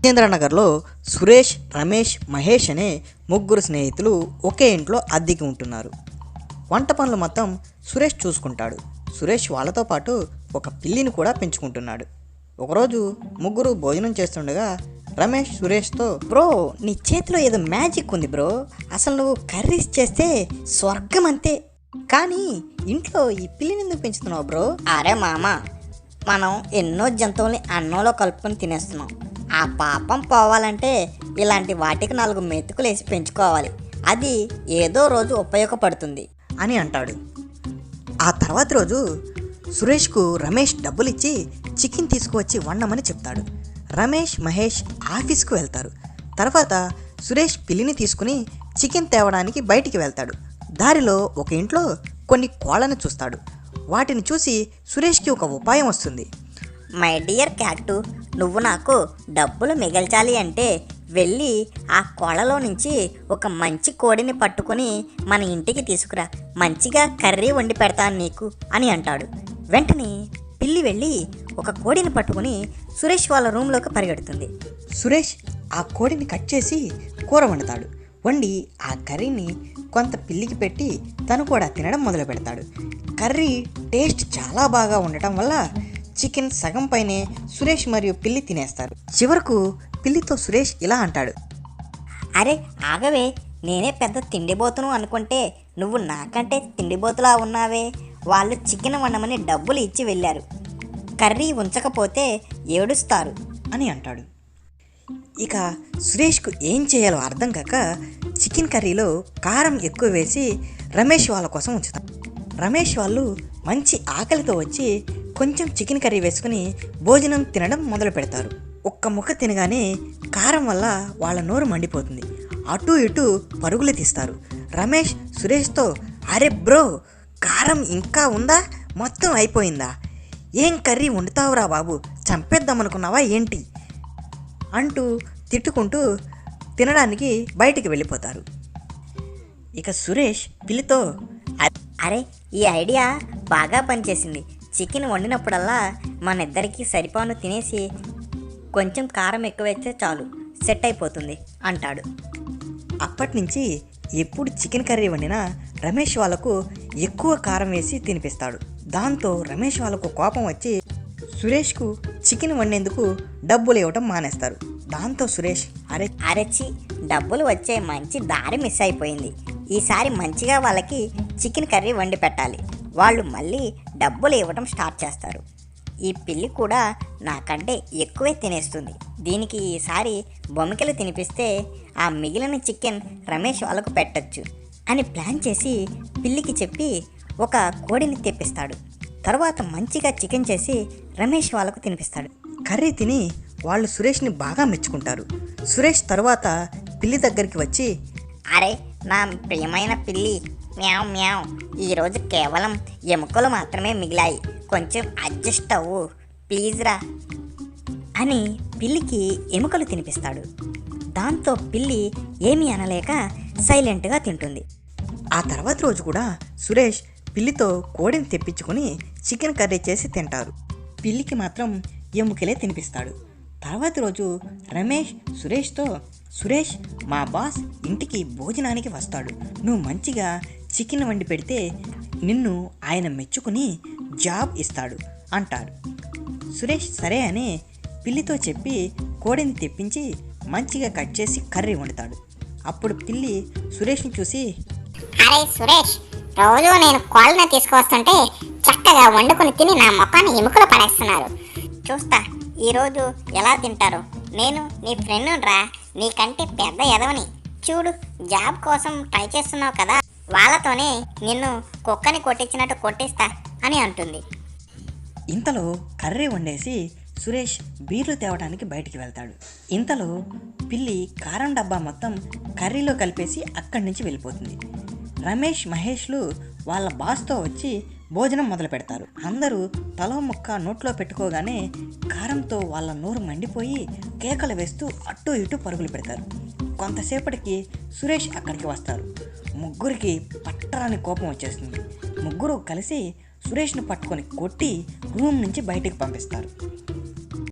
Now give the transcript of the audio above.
రాజేంద్రనగర్లో సురేష్, రమేష్, మహేష్ అనే ముగ్గురు స్నేహితులు ఒకే ఇంట్లో అద్దెకి ఉంటున్నారు. వంట పనులు మొత్తం సురేష్ చూసుకుంటాడు. సురేష్ వాళ్ళతో పాటు ఒక పిల్లిని కూడా పెంచుకుంటున్నాడు. ఒకరోజు ముగ్గురు భోజనం చేస్తుండగా రమేష్ సురేష్తో, బ్రో నీ చేతిలో ఏదో మ్యాజిక్ ఉంది బ్రో, అసలు నువ్వు కర్రీస్ చేస్తే స్వర్గం అంతే, కానీ ఇంట్లో ఈ పిల్లిని ఎందుకు పెంచుతున్నావు బ్రో? అరే మామ, మనం ఎన్నో జంతువుల్ని అన్నంలో కలుపుకొని తినేస్తున్నాం. ఆ పాపం పోవాలంటే ఇలాంటి వాటికి 4 మెతుకులు వేసి పెంచుకోవాలి. అది ఏదో రోజు ఉపయోగపడుతుంది అని అంటాడు. ఆ తర్వాత రోజు సురేష్కు రమేష్ డబ్బులు ఇచ్చి చికెన్ తీసుకువచ్చి వండమని చెప్తాడు. రమేష్, మహేష్ ఆఫీస్కు వెళ్తారు. తర్వాత సురేష్ పిల్లిని తీసుకుని చికెన్ తేవడానికి బయటికి వెళ్తాడు. దారిలో ఒక ఇంట్లో కొన్ని కోళ్ళను చూస్తాడు. వాటిని చూసి సురేష్కి ఒక ఉపాయం వస్తుంది. మై డియర్ క్యాట్, నువ్వు నాకు డబ్బులు మిగల్చాలి అంటే వెళ్ళి ఆ కోళ్ళలో నుంచి ఒక మంచి కోడిని పట్టుకొని మన ఇంటికి తీసుకురా, మంచిగా కర్రీ వండి పెడతాను నీకు అని అంటాడు. వెంటనే పిల్లి వెళ్ళి ఒక కోడిని పట్టుకొని సురేష్ వాళ్ళ రూమ్లోకి పరిగెడుతుంది. సురేష్ ఆ కోడిని కట్ చేసి కూర వండుతాడు. వండి ఆ కర్రీని కొంత పిల్లికి పెట్టి తను కూడా తినడం మొదలు పెడతాడు. కర్రీ టేస్ట్ చాలా బాగా ఉండటం వల్ల చికెన్ సగం పైనే సురేష్ మరియు పిల్లి తినేస్తారు. చివరకు పిల్లితో సురేష్ ఇలా అంటాడు, అరే ఆగవే, నేనే పెద్ద తిండిబోతును అనుకుంటే నువ్వు నాకంటే తిండిబోతులా ఉన్నావే. వాళ్ళు చికెన్ వండమని డబ్బులు ఇచ్చి వెళ్ళారు, కర్రీ ఉంచకపోతే ఏడుస్తారు అని అంటాడు. ఇక సురేష్కు ఏం చేయాలో అర్థం కాక చికెన్ కర్రీలో కారం ఎక్కువ వేసి రమేష్ వాళ్ళ కోసం ఉంచుతాడు. రమేష్ వాళ్ళు మంచి ఆకలితో వచ్చి కొంచెం చికెన్ కర్రీ వేసుకుని భోజనం తినడం మొదలు పెడతారు. ఒక్క ముక్క తినగానే కారం వల్ల వాళ్ళ నోరు మండిపోతుంది. అటు ఇటు పరుగులు తీస్తారు. రమేష్ సురేష్తో, అరే బ్రో, కారం ఇంకా ఉందా, మొత్తం అయిపోయిందా, ఏం కర్రీ వండుతావురా బాబు, చంపేద్దామనుకున్నావా ఏంటి అంటూ తిట్టుకుంటూ తినడానికి బయటికి వెళ్ళిపోతారు. ఇక సురేష్ పిల్లితో, అరే ఈ ఐడియా బాగా పనిచేసింది. చికెన్ వండినప్పుడల్లా మన ఇద్దరికి సరిపోను తినేసి కొంచెం కారం ఎక్కువ వేస్తే చాలు, సెట్ అయిపోతుంది అంటాడు. అప్పటి నుంచి ఎప్పుడు చికెన్ కర్రీ వండినా రమేష్ వాళ్ళకు ఎక్కువ కారం వేసి తినిపిస్తాడు. దాంతో రమేష్ వాళ్ళకు కోపం వచ్చి సురేష్కు చికెన్ వండేందుకు డబ్బులు ఇవ్వటం మానేస్తారు. దాంతో సురేష్, అరచి డబ్బులు వచ్చే మంచి దారి మిస్ అయిపోయింది. ఈసారి మంచిగా వాళ్ళకి చికెన్ కర్రీ వండి పెట్టాలి. వాళ్ళు మళ్ళీ డబ్బులు ఇవ్వటం స్టార్ట్ చేస్తారు. ఈ పిల్లి కూడా నాకంటే ఎక్కువే తినేస్తుంది. దీనికి ఈసారి బొమ్మికలు తినిపిస్తే ఆ మిగిలిన చికెన్ రమేష్ వాళ్ళకు పెట్టచ్చు అని ప్లాన్ చేసి పిల్లికి చెప్పి ఒక కోడిని తెప్పిస్తాడు. తర్వాత మంచిగా చికెన్ చేసి రమేష్ వాళ్ళకు తినిపిస్తాడు. కర్రీ తిని వాళ్ళు సురేష్ని బాగా మెచ్చుకుంటారు. సురేష్ తర్వాత పిల్లి దగ్గరికి వచ్చి, అరే నా ప్రియమైన పిల్లి, మ్యావ్ మ్యావ్, ఈరోజు కేవలం ఎముకలు మాత్రమే మిగిలాయి, కొంచెం అడ్జస్ట్ అవ్వు ప్లీజ్ రా అని పిల్లికి ఎముకలు తినిపిస్తాడు. దాంతో పిల్లి ఏమీ అనలేక సైలెంట్గా తింటుంది. ఆ తర్వాత రోజు కూడా సురేష్ పిల్లితో కోడిని తెప్పించుకొని చికెన్ కర్రీ చేసి తింటారు. పిల్లికి మాత్రం ఎముకలే తినిపిస్తాడు. తర్వాత రోజు రమేష్ సురేష్తో, సురేష్, మా బాస్ ఇంటికి భోజనానికి వస్తాడు, నువ్వు మంచిగా చికెన్ వండి పెడితే నిన్ను ఆయన మెచ్చుకుని జాబ్ ఇస్తాడు అంటాడు. సురేష్ సరే అని పిల్లితో చెప్పి కోడిని తెప్పించి మంచిగా కట్ చేసి కర్రీ వండుతాడు. అప్పుడు పిల్లి సురేష్ని చూసి, అరే సురేష్, రోజు నేను కోళ్ళని తీసుకువస్తుంటే చక్కగా వండుకొని తిని నా మొఖాన్ని ఎముకలు పడేస్తున్నారు. చూస్తా ఈరోజు ఎలా తింటారు. నేను నీ ఫ్రెండ్ రా, నీకంటే పెద్ద ఎదవని. చూడు, జాబ్ కోసం ట్రై చేస్తున్నావు కదా, వాళ్ళతోనే నిన్ను కుక్కని కొట్టించినట్టు కొట్టిస్తా అని అంటుంది. ఇంతలో కర్రీ వండేసి సురేష్ బీర్లు తేవడానికి బయటికి వెళ్తాడు. ఇంతలో పిల్లి కారం డబ్బా మొత్తం కర్రీలో కలిపేసి అక్కడి నుంచి వెళ్ళిపోతుంది. రమేష్, మహేష్లు వాళ్ళ బాస్తో వచ్చి భోజనం మొదలు పెడతారు. అందరూ తలో ముక్క నోట్లో పెట్టుకోగానే కారంతో వాళ్ళ నోరు మండిపోయి కేకలు వేస్తూ అటు ఇటు పరుగులు పెడతారు. కొంతసేపటికి సురేష్ అక్కడికి వస్తారు. ముగ్గురికి పట్టరాని కోపం వచ్చేస్తుంది. ముగ్గురు కలిసి సురేష్ను పట్టుకొని కొట్టి రూమ్ నుంచి బయటికి పంపిస్తారు.